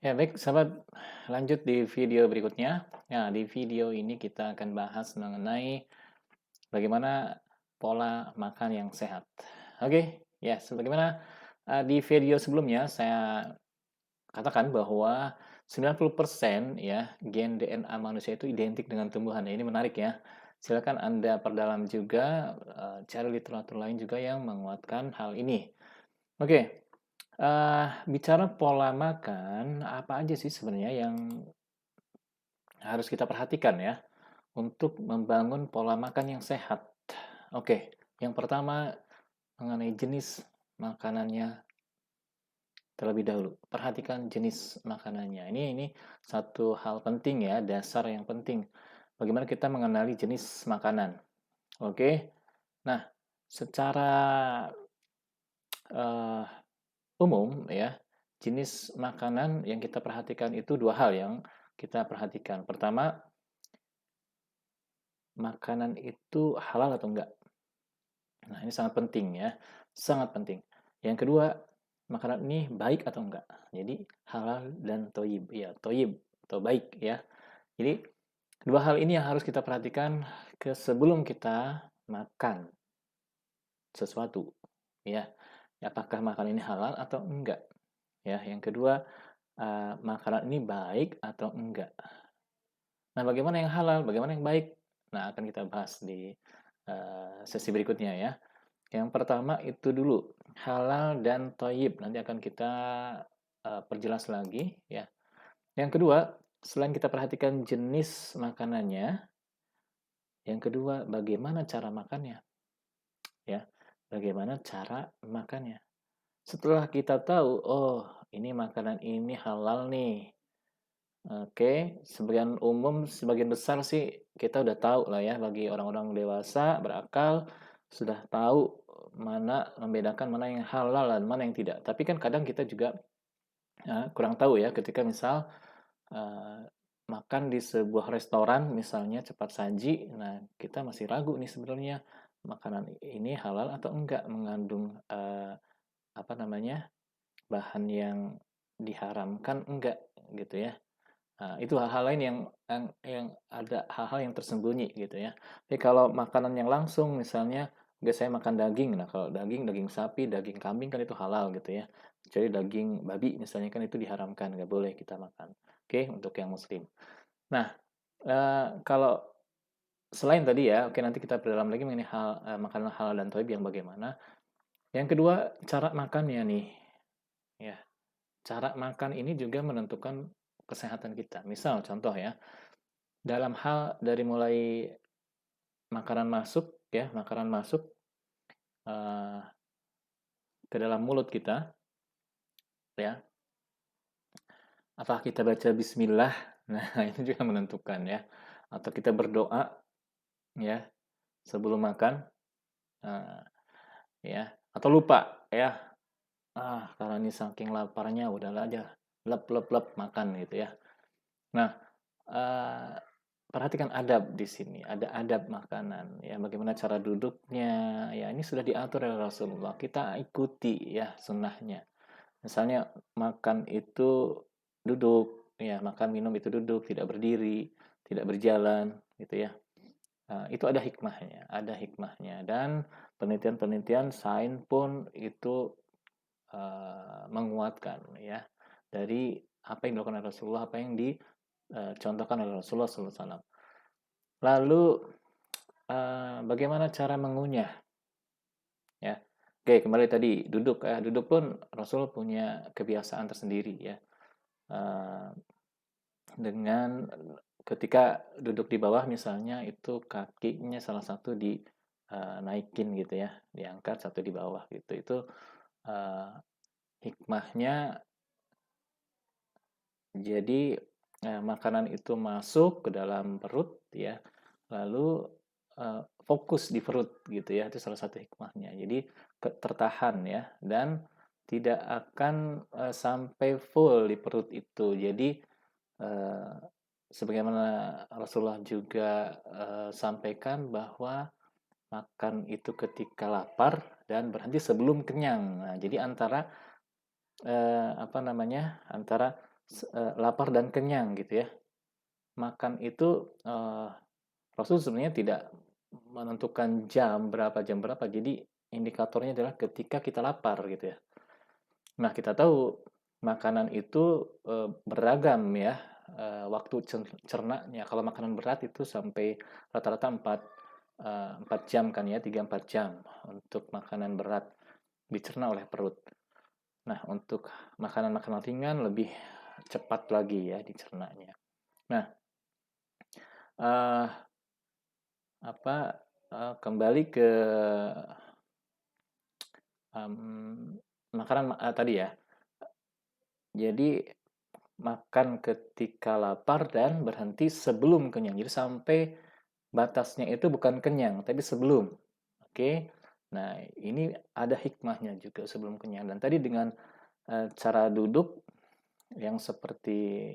Ya, baik, sahabat, lanjut di video berikutnya. Nah, di video ini kita akan bahas mengenai bagaimana pola makan yang sehat. Oke, ya, sebagaimana di video sebelumnya saya katakan bahwa 90% ya gen DNA manusia itu identik dengan tumbuhan. Ini menarik ya. Silakan Anda perdalam juga, cari literatur lain juga yang menguatkan hal ini. Oke, bicara pola makan, apa aja sih sebenarnya yang harus kita perhatikan ya untuk membangun pola makan yang sehat? Oke, yang pertama mengenai jenis makanannya terlebih dahulu. Perhatikan jenis makanannya. Ini satu hal penting ya, dasar yang penting. Bagaimana kita mengenali jenis makanan? Oke. Nah, secara uh, umum ya, jenis makanan yang kita perhatikan itu dua hal yang kita perhatikan. Pertama, makanan itu halal atau enggak? Nah, ini sangat penting ya, sangat penting. Yang kedua, makanan ini baik atau enggak? Jadi halal dan toyib, ya toyib atau baik ya. Jadi dua hal ini yang harus kita perhatikan sebelum kita makan sesuatu, ya. Apakah makanan ini halal atau enggak? Ya, yang kedua, makanan ini baik atau enggak? Nah, bagaimana yang halal, bagaimana yang baik? Nah, akan kita bahas di sesi berikutnya ya. Yang pertama itu dulu, halal dan toyib. Nanti akan kita perjelas lagi ya. Yang kedua, selain kita perhatikan jenis makanannya, yang kedua bagaimana cara makannya ya. Bagaimana cara makannya. Setelah kita tahu, oh ini makanan ini halal nih. Oke, sebagian umum, sebagian besar sih kita udah tahu lah ya, bagi orang-orang dewasa berakal sudah tahu mana membedakan mana yang halal dan mana yang tidak. Tapi kan kadang kita juga kurang tahu ya ketika misal uh, makan di sebuah restoran misalnya cepat saji, nah kita masih ragu nih sebenarnya makanan ini halal atau enggak, mengandung apa namanya bahan yang diharamkan enggak gitu ya. Nah, itu hal-hal lain yang ada hal-hal yang tersembunyi gitu ya. Tapi kalau makanan yang langsung misalnya, enggak saya makan daging. Nah, kalau daging, daging sapi, daging kambing kan itu halal gitu ya. Kecuali daging babi misalnya kan itu diharamkan, nggak boleh kita makan. Oke, untuk yang muslim. Nah, kalau selain tadi ya, oke nanti kita berdalam lagi mengenai makanan halal dan thayyib yang bagaimana. Yang kedua, cara makannya nih. Ya, cara makan ini juga menentukan kesehatan kita. Misal contoh ya, dalam hal dari mulai makanan masuk ya, makanan masuk uh, ke dalam mulut kita ya. Apakah kita baca bismillah? Nah, itu juga menentukan ya. Atau kita berdoa ya sebelum makan uh, ya, atau lupa ya. Karena ini saking laparnya udahlah aja lep lep lep makan gitu ya. Nah, uh, perhatikan adab di sini, ada adab makanan, ya bagaimana cara duduknya, ya ini sudah diatur oleh Rasulullah. Kita ikuti ya sunnahnya. Misalnya makan itu duduk, ya makan minum itu duduk, tidak berdiri, tidak berjalan, gitu ya. Itu ada hikmahnya dan penelitian-penelitian sains pun itu menguatkan ya dari apa yang dilakukan oleh Rasulullah, apa yang dicontohkan oleh Rasulullah SAW. Lalu bagaimana cara mengunyah? Ya, oke kembali tadi duduk ya. Duduk pun Rasul punya kebiasaan tersendiri ya. Uh, dengan ketika duduk di bawah misalnya itu kakinya salah satu naikin gitu ya, diangkat satu di bawah gitu. Itu uh, hikmahnya jadi makanan itu masuk ke dalam perut ya, lalu fokus di perut gitu ya, itu salah satu hikmahnya. Jadi tertahan ya dan tidak akan sampai full di perut itu. Jadi sebagaimana Rasulullah juga sampaikan bahwa makan itu ketika lapar dan berhenti sebelum kenyang. Nah, jadi antara apa namanya? Antara lapar dan kenyang gitu ya. Makan itu Rasul sebenarnya tidak menentukan jam berapa. Jadi indikatornya adalah ketika kita lapar gitu ya. Nah, kita tahu makanan itu beragam ya, waktu cernanya. Kalau makanan berat itu sampai rata-rata 4 jam kan ya, 3-4 jam untuk makanan berat dicerna oleh perut. Nah, untuk makanan-makanan ringan lebih cepat lagi ya dicernanya. Nah, eh, kembali ke em, makanan tadi ya. Jadi makan ketika lapar dan berhenti sebelum kenyang. Jadi sampai batasnya itu bukan kenyang, tapi sebelum. Oke. Nah, ini ada hikmahnya juga sebelum kenyang. Dan tadi dengan cara duduk yang seperti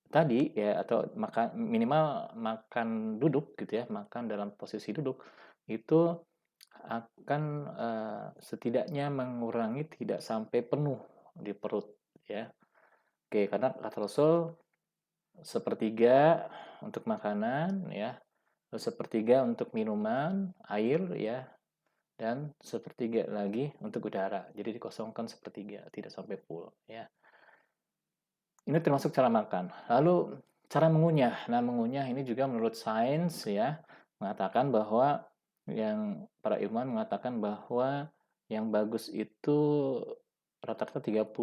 tadi ya, atau makan minimal makan duduk gitu ya, makan dalam posisi duduk itu akan setidaknya mengurangi tidak sampai penuh di perut ya. Oke, karena kata Rasul sepertiga untuk makanan ya, terus sepertiga untuk minuman, air ya, dan sepertiga lagi untuk udara. Jadi dikosongkan sepertiga, tidak sampai full ya. Ini termasuk cara makan. Lalu cara mengunyah. Nah, mengunyah ini juga menurut sains ya mengatakan bahwa para ilmuwan mengatakan bahwa yang bagus itu rata-rata 30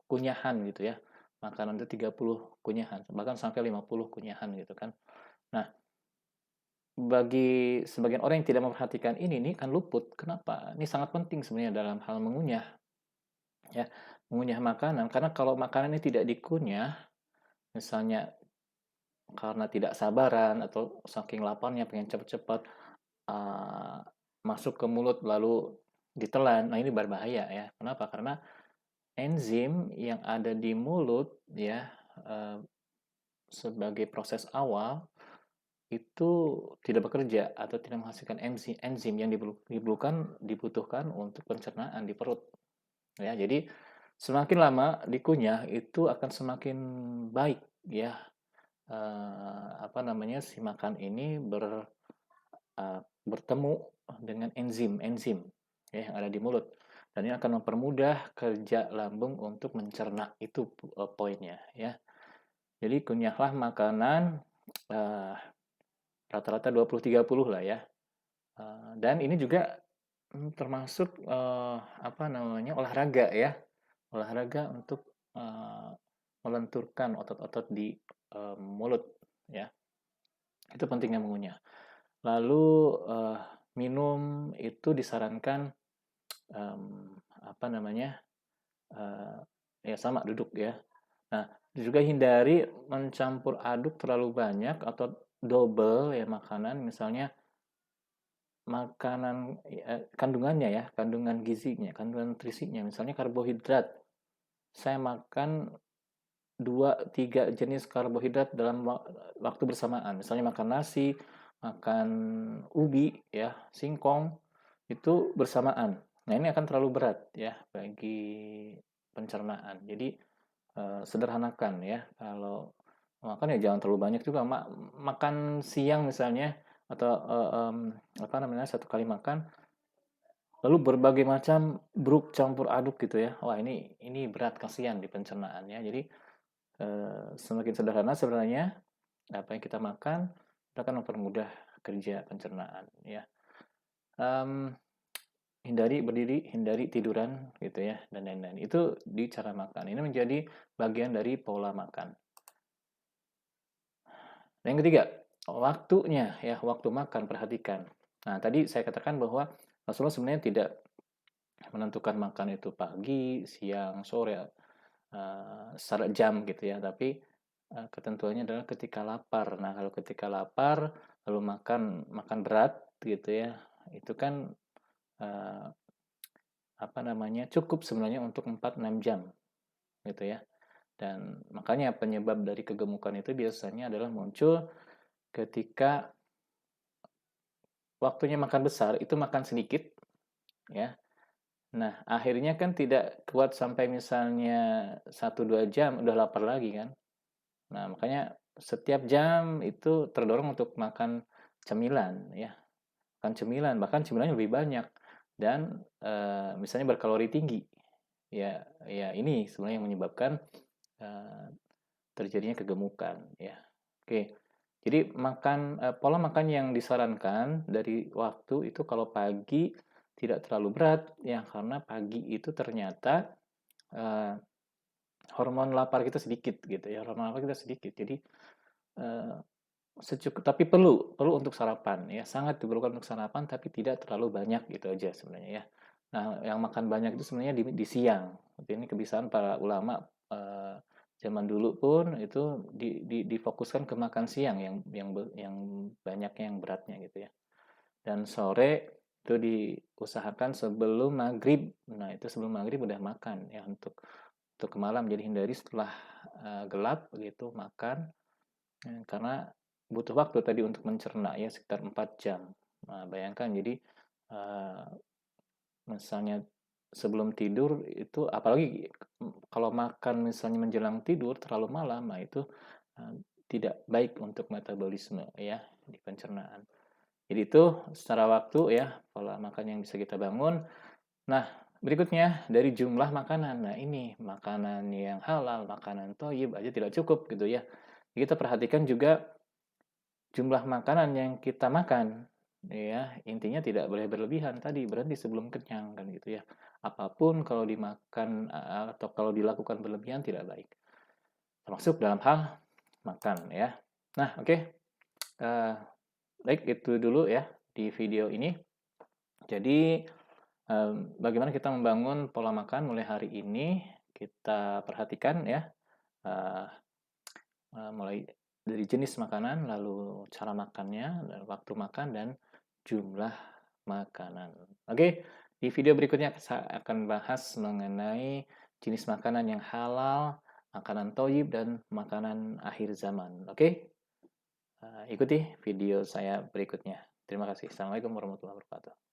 kunyahan gitu ya. Makanan itu 30 kunyahan, bahkan sampai 50 kunyahan gitu kan. Nah, bagi sebagian orang yang tidak memperhatikan ini kan luput. Kenapa? Ini sangat penting sebenarnya dalam hal mengunyah ya. Mengunyah makanan, karena kalau makanan ini tidak dikunyah, misalnya karena tidak sabaran atau saking laparnya pengen cepat-cepat uh, masuk ke mulut lalu ditelan. Nah, ini berbahaya ya. Kenapa? Karena enzim yang ada di mulut ya uh, sebagai proses awal itu tidak bekerja atau tidak menghasilkan enzim yang dibutuhkan untuk pencernaan di perut. Ya, jadi semakin lama dikunyah itu akan semakin baik ya, si makan ini bertemu dengan enzim ya yang ada di mulut, dan ini akan mempermudah kerja lambung untuk mencerna. Itu poinnya ya. Jadi kunyahlah makanan uh, rata-rata 20-30 lah ya. Dan ini juga termasuk olahraga ya. Olahraga untuk melenturkan otot-otot di mulut ya. Itu pentingnya mengunyah. Lalu minum itu disarankan apa namanya? Ya sama duduk ya. Nah, juga hindari mencampur aduk terlalu banyak atau double ya makanan, misalnya makanan kandungannya ya, kandungan gizinya, kandungan nutrisinya, misalnya karbohidrat. Saya makan 2-3 jenis karbohidrat dalam waktu bersamaan. Misalnya makan nasi, makan ubi ya, singkong itu bersamaan. Nah, ini akan terlalu berat ya bagi pencernaan. Jadi sederhanakan ya. Kalau makan ya jangan terlalu banyak juga. Makan siang misalnya atau satu kali makan lalu berbagai macam bruk campur aduk gitu ya. Wah, ini berat, kasihan di pencernaannya. Jadi semakin sederhana sebenarnya apa yang kita makan itu akan mempermudah kerja pencernaan ya. Hindari berdiri, hindari tiduran gitu ya, dan lain-lain. Itu di cara makan. Ini menjadi bagian dari pola makan. Yang ketiga, waktunya ya, waktu makan, perhatikan. Nah, tadi saya katakan bahwa Rasulullah sebenarnya tidak menentukan makan itu pagi, siang, sore, secara jam gitu ya, tapi ketentuannya adalah ketika lapar. Nah, kalau ketika lapar lalu makan berat gitu ya, itu kan cukup sebenarnya untuk 4-6 jam gitu ya. Dan makanya penyebab dari kegemukan itu biasanya adalah muncul ketika waktunya makan besar itu makan sedikit ya, Nah, akhirnya kan tidak kuat sampai misalnya 1-2 jam udah lapar lagi kan. Nah, makanya setiap jam itu terdorong untuk makan cemilan ya. Makan cemilan, bahkan cemilannya lebih banyak dan misalnya berkalori tinggi. Ya, ya ini sebenarnya yang menyebabkan eh, terjadinya kegemukan ya. Oke. Jadi pola makan yang disarankan dari waktu itu kalau pagi tidak terlalu berat ya karena pagi itu ternyata eh, hormon lapar kita sedikit gitu ya. Hormon lapar kita sedikit. Jadi eh, tapi perlu perlu untuk sarapan ya, sangat diperlukan untuk sarapan tapi tidak terlalu banyak gitu aja sebenarnya ya. Nah, yang makan banyak itu sebenarnya di siang. Ini kebiasaan para ulama zaman dulu pun itu difokuskan ke makan siang yang banyaknya yang beratnya gitu ya. Dan sore itu diusahakan sebelum maghrib. Nah, itu sebelum maghrib udah makan ya untuk ke malam. Jadi hindari setelah gelap gitu makan. Karena butuh waktu tadi untuk mencerna ya sekitar 4 jam. Nah, bayangkan jadi uh, misalnya sebelum tidur itu apalagi kalau makan misalnya menjelang tidur terlalu malam, nah itu uh, tidak baik untuk metabolisme ya di pencernaan. Jadi itu secara waktu ya pola makan yang bisa kita bangun. Nah, berikutnya dari jumlah makanan. Nah, ini makanan yang halal, makanan toyib aja tidak cukup gitu ya. Kita perhatikan juga jumlah makanan yang kita makan ya intinya tidak boleh berlebihan tadi berhenti sebelum kenyang kan gitu ya apapun kalau dimakan atau kalau dilakukan berlebihan tidak baik termasuk dalam hal makan ya nah oke. Eh, Baik itu dulu ya di video ini jadi bagaimana kita membangun pola makan mulai hari ini kita perhatikan ya eh, mulai dari jenis makanan, lalu cara makannya, dan waktu makan, dan jumlah makanan. Oke, di video berikutnya saya akan bahas mengenai jenis makanan yang halal, makanan toyib, dan makanan akhir zaman. Oke, ikuti video saya berikutnya. Terima kasih. Assalamualaikum warahmatullahi wabarakatuh.